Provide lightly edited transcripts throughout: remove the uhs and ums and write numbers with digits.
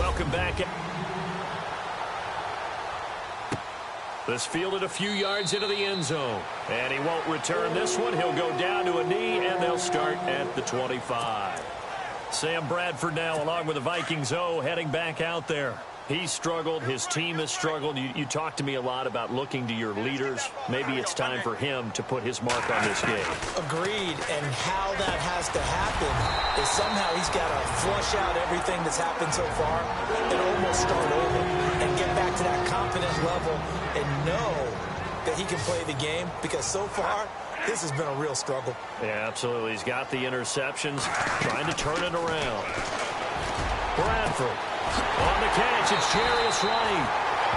Welcome back. This fielded a few yards into the end zone. And he won't return this one. He'll go down to a knee, and they'll start at the 25. Sam Bradford now, along with the Vikings heading back out there. He's struggled. His team has struggled. You talked to me a lot about looking to your leaders. Maybe it's time for him to put his mark on this game. Agreed. And how that has to happen is somehow he's got to flush out everything that's happened so far and almost start over and get back to that confident level and know that he can play the game, because so far this has been a real struggle. Yeah, absolutely. He's got the interceptions, trying to turn it around. Bradford on the catch. It's Jarius Wright.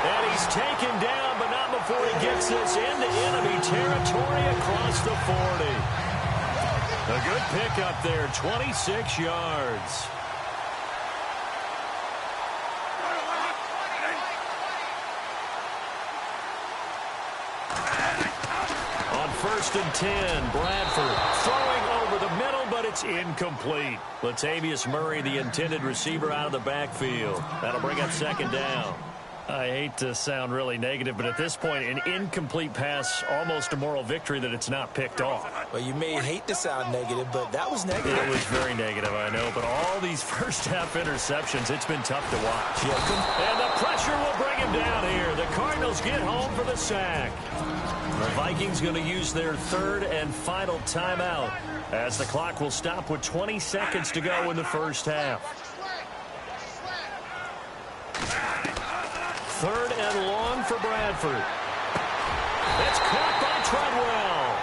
And he's taken down, but not before he gets this into enemy territory across the 40. A good pickup there, 26 yards. On 1st and 10, Bradford throwing over the middle, but it's incomplete. Latavius Murray, the intended receiver, out of the backfield. That'll bring up 2nd down. I hate to sound really negative, but at this point, an incomplete pass, almost a moral victory that it's not picked off. Well, you may hate to sound negative, but that was negative. It was very negative, I know, but all these first-half interceptions, it's been tough to watch. And the pressure will bring him down here. The Cardinals get home for the sack. The Vikings going to use their 3rd and final timeout as the clock will stop with 20 seconds to go in the first half. 3rd and long for Bradford. It's caught by Treadwell.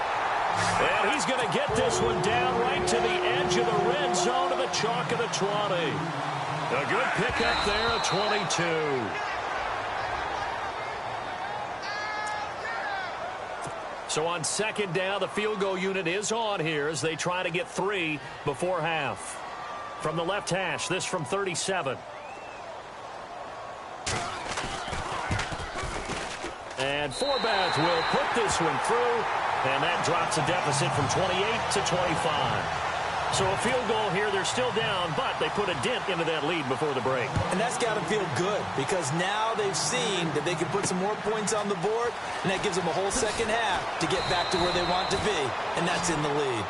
And he's going to get this one down right to the edge of the red zone of the chalk of the 20. A good pickup there at 22. So on 2nd down, the field goal unit is on here as they try to get 3 before half. From the left hash, this from 37. And Forbath will put this one through, and that drops a deficit from 28 to 25. So a field goal here. They're still down, but they put a dent into that lead before the break. And that's got to feel good, because now they've seen that they can put some more points on the board, and that gives them a whole second half to get back to where they want to be, and that's in the lead.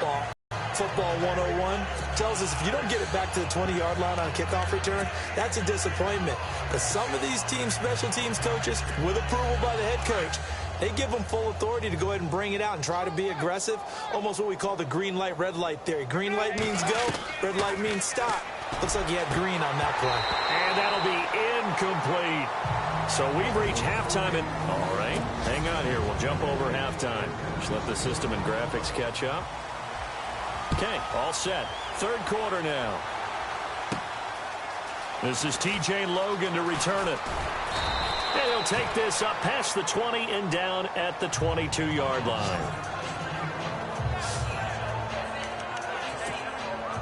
Well, Football 101 tells us if you don't get it back to the 20-yard line on a kickoff return, that's a disappointment. Because some of these teams, special teams coaches, with approval by the head coach, they give them full authority to go ahead and bring it out and try to be aggressive. Almost what we call the green light, red light theory. Green light means go, red light means stop. Looks like he had green on that play. And that'll be incomplete. So we've reached halftime. And all right, hang on here. We'll jump over halftime. Just let the system and graphics catch up. Okay, all set. 3rd quarter now. This is TJ Logan to return it. And he'll take this up past the 20 and down at the 22-yard line.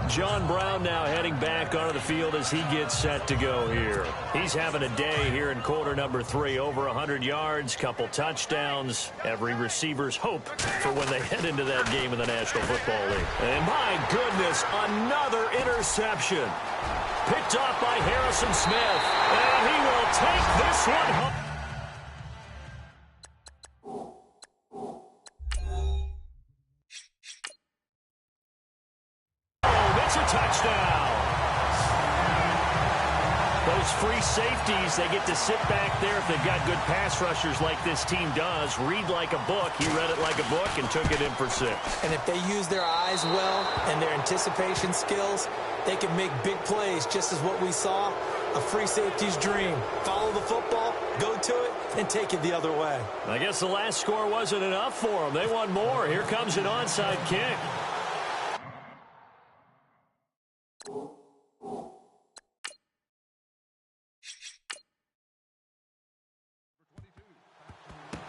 John Brown now heading back onto the field as he gets set to go here. He's having a day here in quarter number 3. Over 100 yards, couple touchdowns. Every receiver's hope for when they head into that game in the National Football League. And my goodness, another interception. Picked off by Harrison Smith. And he will take this one home. It's a touchdown. Those free safeties, they get to sit back there if they've got good pass rushers like this team does. Read like a book. He read it like a book and took it in for 6. And if they use their eyes well and their anticipation skills, they can make big plays, just as what we saw. A free safety's dream. Follow the football, go to it, and take it the other way. I guess the last score wasn't enough for them. They want more. Here comes an onside kick.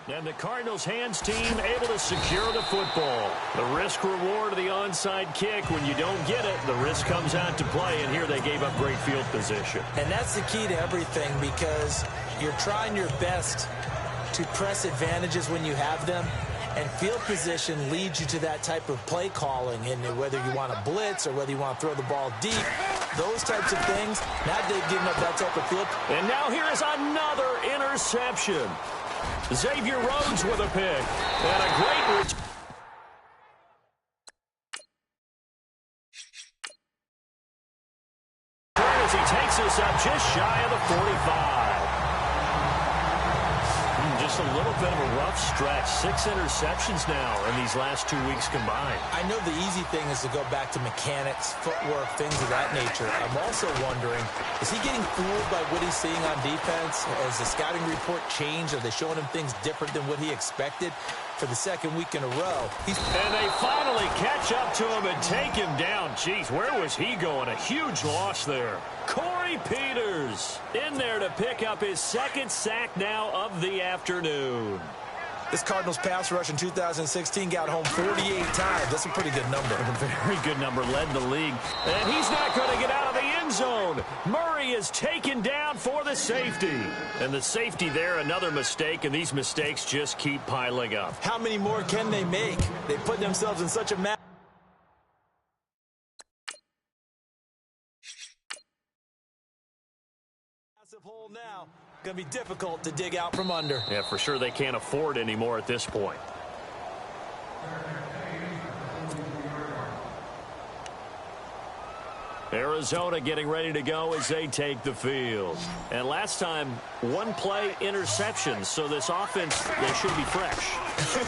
And the Cardinals hands team able to secure the football. The risk reward of the onside kick. When you don't get it, the risk comes out to play, and here they gave up great field position. And that's the key to everything, because you're trying your best to press advantages when you have them, and field position leads you to that type of play calling. And whether you want to blitz or whether you want to throw the ball deep, those types of things, now they've given up that type of field. And now here is another interception. Xavier Rhodes with a pick. And a great return. As he takes us up just shy of the 45. Just a little bit of a rough stretch. 6 interceptions now in these last 2 weeks combined. I know the easy thing is to go back to mechanics, footwork, things of that nature. I'm also wondering, is he getting fooled by what he's seeing on defense? Has the scouting report changed? Are they showing him things different than what he expected? For the second week in a row. And they finally catch up to him and take him down. Jeez, where was he going? A huge loss there. Corey Peters in there to pick up his second sack now of the afternoon. This Cardinals pass rush in 2016 got home 48 times. That's a pretty good number. A very good number, led the league. And he's not going to get out of the end zone. Murray is taken down for the safety. And the safety there, another mistake, and these mistakes just keep piling up. How many more can they make? They put themselves in such a massive hole now. Going to be difficult to dig out from under. Yeah, for sure they can't afford anymore at this point. Arizona getting ready to go as they take the field. And last time, one play interception, so this offense, they should be fresh.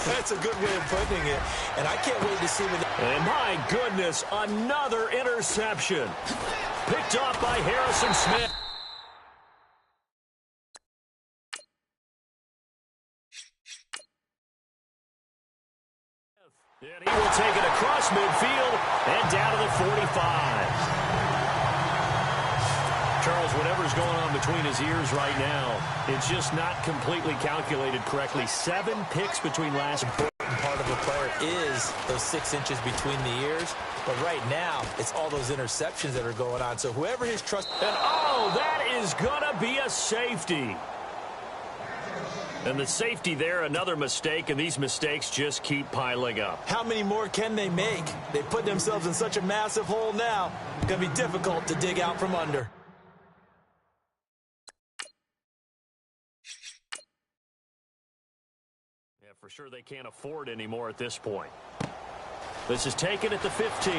That's a good way of putting it. And I can't wait to see what... And my goodness, another interception. Picked off by Harrison Smith. And he will take it across midfield and down to the 45. Charles, whatever's going on between his ears right now, it's just not completely calculated correctly. 7 picks between last. Important part of a player is those 6 inches between the ears. But right now, it's all those interceptions that are going on. So whoever his trust... And oh, that is going to be a safety. And the safety there, another mistake, and these mistakes just keep piling up. How many more can they make? They put themselves in such a massive hole now. It's going to be difficult to dig out from under. Yeah, for sure they can't afford anymore at this point. This is taken at the 15.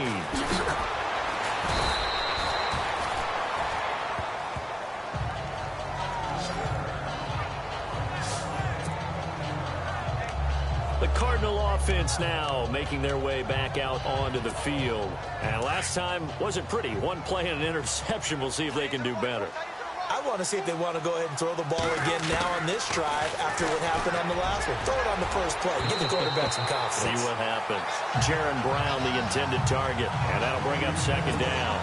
The Cardinal offense now making their way back out onto the field. And last time wasn't pretty. One play and an interception. We'll see if they can do better. I want to see if they want to go ahead and throw the ball again now on this drive after what happened on the last one. Throw it on the first play. Give the quarterback some confidence. See what happens. Jaron Brown, the intended target. And that'll bring up second down.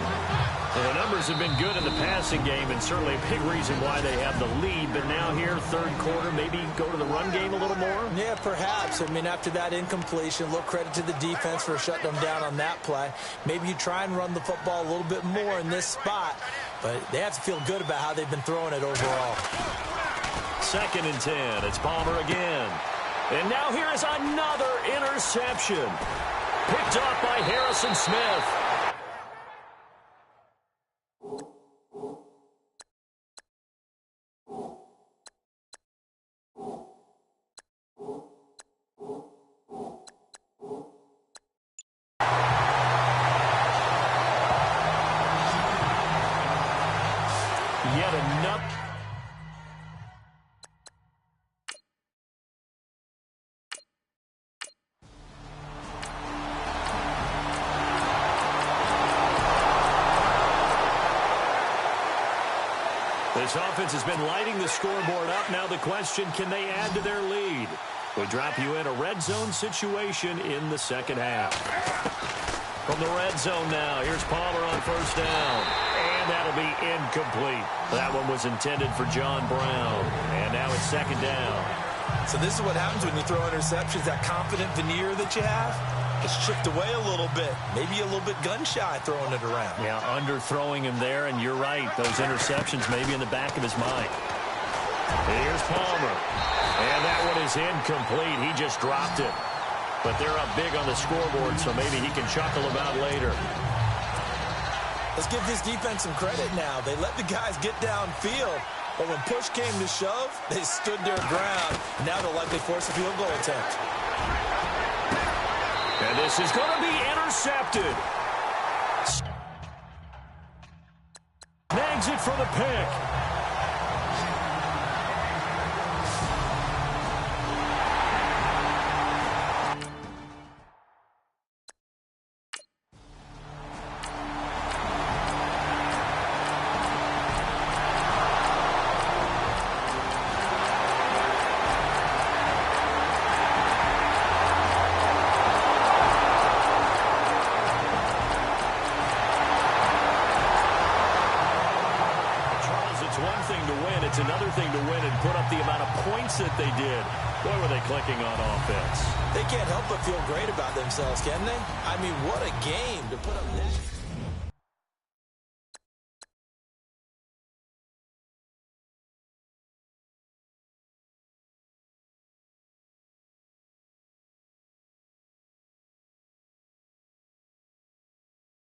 Well, the numbers have been good in the passing game, and certainly a big reason why they have the lead. But now here, third quarter, maybe go to the run game a little more? Yeah, perhaps. I mean, after that incompletion, a little credit to the defense for shutting them down on that play. Maybe you try and run the football a little bit more in this spot. But they have to feel good about how they've been throwing it overall. 2nd and 10. It's Palmer again. And now here is another interception. Picked off by Harrison Smith. Yet another. This offense has been lighting the scoreboard up. Now the question, can they add to their lead? We drop you in a red zone situation in the second half. From the red zone now, here's Palmer on first down. And that'll be incomplete. That one was intended for John Brown. And now it's second down. So this is what happens when you throw interceptions, that confident veneer that you have. Just chipped away a little bit. Maybe a little bit gun-shy throwing it around. Yeah, underthrowing him there, and you're right. Those interceptions may be in the back of his mind. And here's Palmer. And that one is incomplete. He just dropped it. But they're up big on the scoreboard, so maybe he can chuckle about later. Let's give this defense some credit now. They let the guys get downfield, but when push came to shove, they stood their ground. Now they'll likely force a field goal attempt. And this is going to be intercepted. Snags it for the pick. It's another thing to win and put up the amount of points that they did. Boy, were they clicking on offense. They can't help but feel great about themselves, can they? I mean, what a game to put up next.